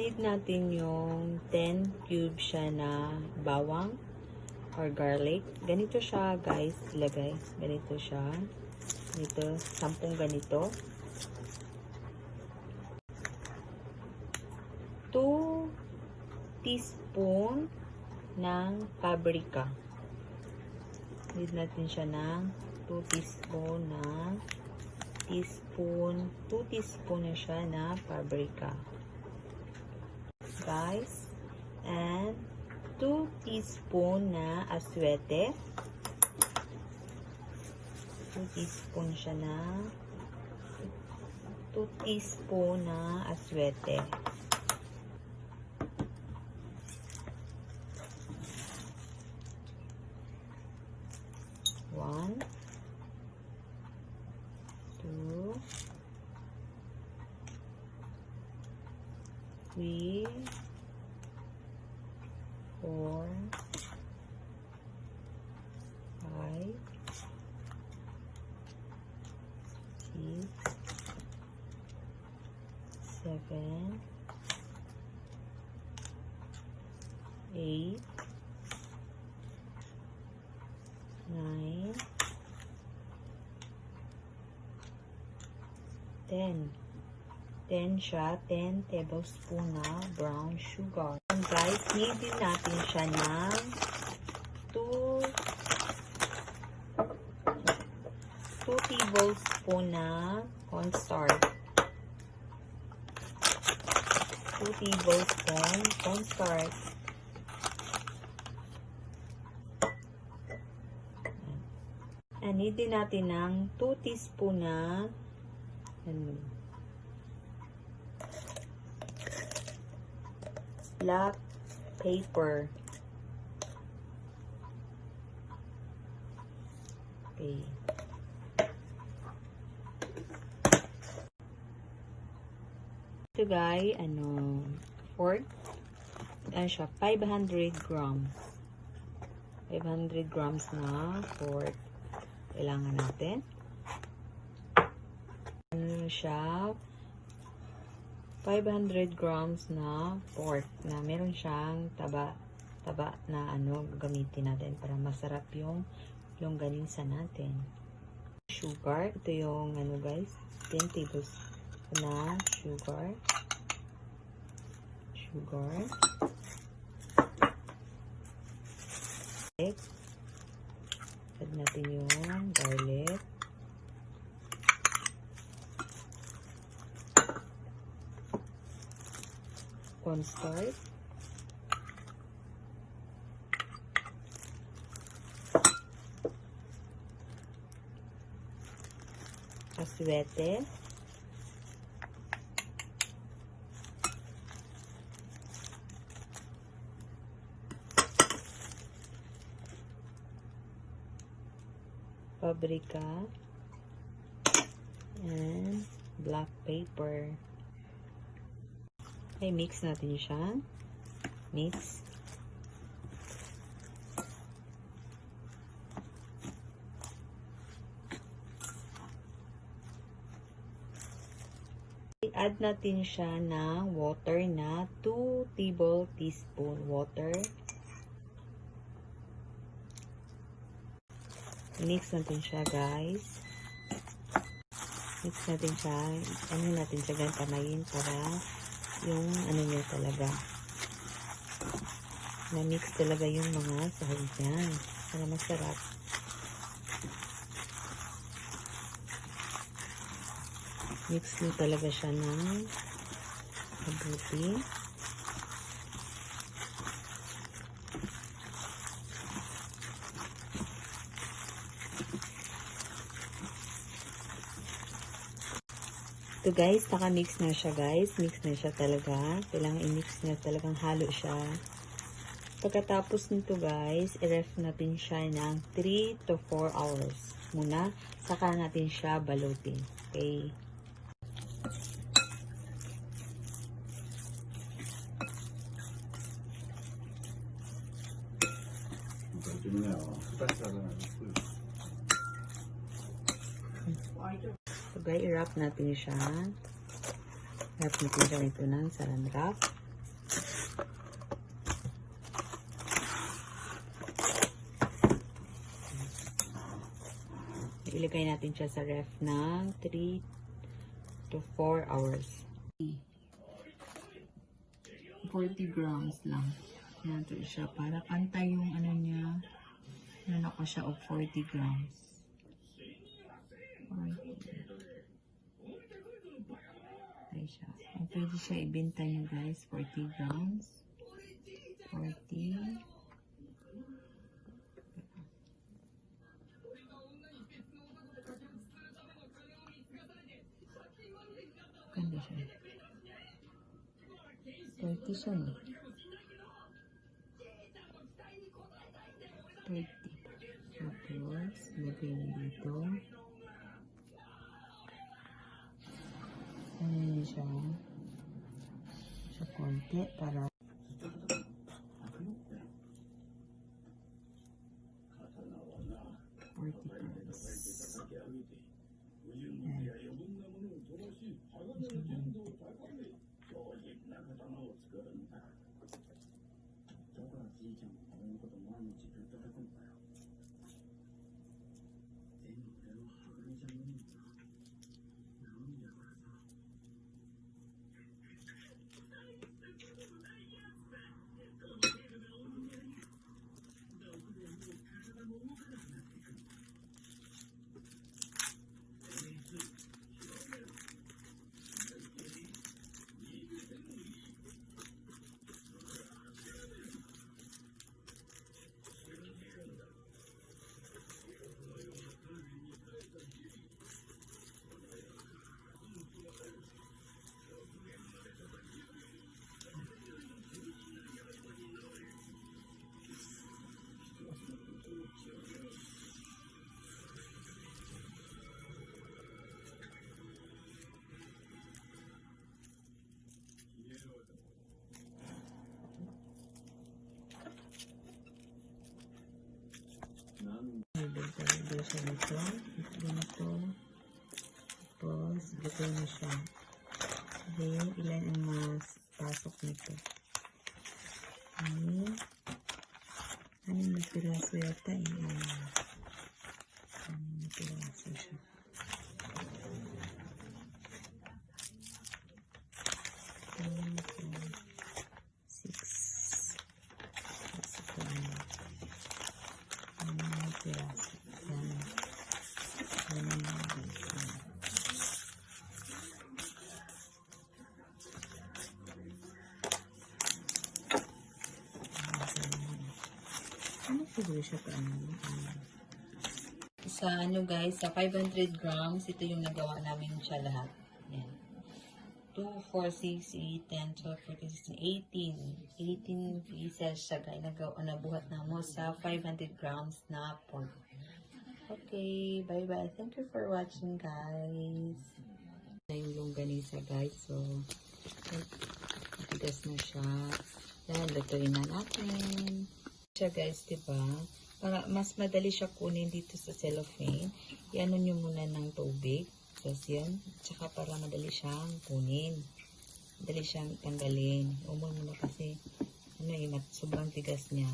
Need natin yung 10 cubes siya na bawang or garlic. Ganito siya guys, ilagay. Ganito siya. Ganito, 10 ganito. 2 teaspoon ng paprika. Need natin siya ng 2 teaspoon na 2 teaspoon na siya na paprika. Guys, and 2 teaspoon na aswete. 2 teaspoon siya na 2 teaspoon na aswete. One, 2, 3, 4, 5, 6, 7, 8, 9, 10. 10 siya, 10 tablespoon na brown sugar. And guys, need din natin siya ng 2 tablespoon na cornstarch. 2 tablespoon cornstarch. And need din natin ng 2 teaspoon na black pepper. Okay. Ito guys, pork. Ano siya? 500 grams. 500 grams na pork. Kailangan natin. Ano siya? 500 grams na pork na meron siyang taba na gagamitin natin para masarap yung longganisa natin. Sugar, ito yung guys, 10 tablespoon na sugar. Add natin yung garlic. Cornstarch. Aswete. Paprika. And black pepper. Okay, mix natin siya. Mix. I-add natin siya ng water na 2 tablespoon water. Mix natin siya guys. Mix natin siya. Natin siya ganyan kamayin para yung niya talaga. Na-mix talaga yung mga sahog niya. Para masarap. Mix mo talaga siya ng mabuti. Ito guys, naka-mix na siya guys. Mix na siya talaga. Kailangan i-mix niya talagang halo siya. Pagkatapos nito guys, i-ref natin siya ng 3 to 4 hours muna. Saka natin siya balutin. Okay. So guys, i-wrap natin siya. Wrap natin siya ito ng saran wrap. ilagay natin siya sa ref ng 3 to 4 hours. 40 grams lang. Yan to siya. Para pantay yung ano niya. Ano ko siya of 40 grams. Ay siya. Pwede siya ibenta nyo guys. 40 grams. 40. Ganda siya. 30 siya no? 30. Tapos, lagay mo dito. Ayan siya. Siya konti para ilagay siya dito. Ganito. Tapos, ilagay mo siya. Then, ilan ang mas pasok nito? Ano na piraso yata eh. Ano na piraso siya. Siguro siya pa sa ano guys, sa 500 grams, ito yung nagawa namin siya lahat. Yan. 2, 4, 6, 8, 10, 12, 14, 16, 18 pieces siya guys. Nabuhat na mo sa 500 grams na pork. Okay, bye-bye. Thank you for watching guys. Yung longganisa guys. So, matigas na siya. Yan, lutuin na natin. Siya guys, diba? Para mas madali siya kunin dito sa cellophane, i-ano nyo muna ng tubig. Tapos yan. Tsaka para madali siyang kunin. Madali siyang tanggalin. Umul muna kasi sobrang tigas niya.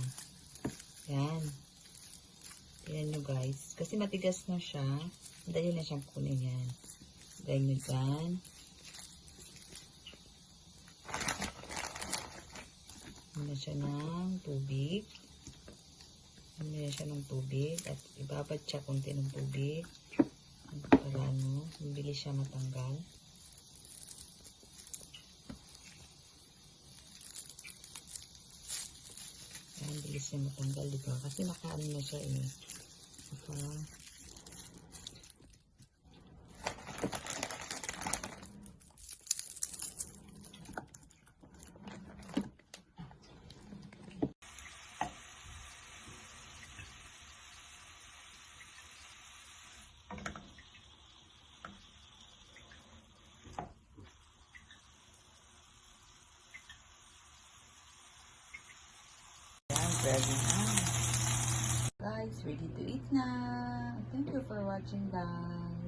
Yan. Tignan nyo guys. Kasi matigas na siya. Madali na siyang kunin yan. Gawin nyo dyan. Muna siya ng tubig. Muna siya ng tubig. At ibabad siya konti ng tubig. Para mabilis siya matanggal. Ayan, bilis siya matanggal, diba? Kasi nakaano na siya eh. Ready na. Guys, ready to eat na. Thank you for watching guys.